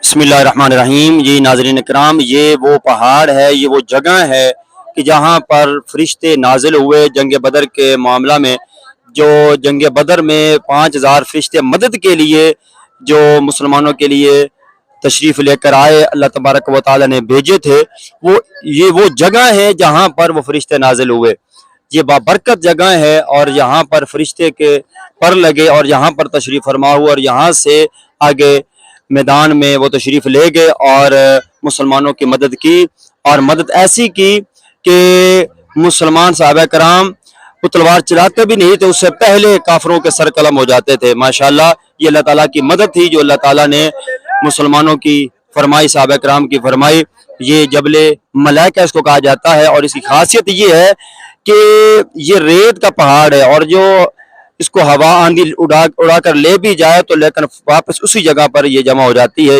बिस्मिल्लाहिर्रहमानिर्रहीम। जी नाज़रीन इकराम, ये वो पहाड़ है, ये वो जगह है कि जहाँ पर फरिश्ते नाजिल हुए जंग बदर के मामला में। जो जंग बदर में 5000 फरिश्ते मदद के लिए जो मुसलमानों के लिए तशरीफ़ लेकर आए, अल्लाह तबारक व तआला ने भेजे थे, ये वो जगह है जहाँ पर वो फरिश्ते नाजिल हुए। ये बाबरकत जगह है और यहाँ पर फरिश्ते के पर लगे और यहाँ पर तशरीफ़ फरमा हुआ और यहाँ से आगे मैदान में वो तशरीफ़ ले गए और मुसलमानों की मदद की। और मदद ऐसी की कि मुसलमान सहाबा कराम वो तलवार चलाते भी नहीं थे, उससे पहले काफरों के सर कलम हो जाते थे। माशाल्लाह, ये अल्लाह ताला की मदद थी जो अल्लाह ताला ने मुसलमानों की फरमाई, सहाबा कराम की फरमाई। ये जबले मलाइका इसको कहा जाता है और इसकी खासियत ये है कि ये रेत का पहाड़ है और जो इसको हवा आंधी उड़ा कर ले भी जाए तो लेकिन वापस उसी जगह पर ये जमा हो जाती है।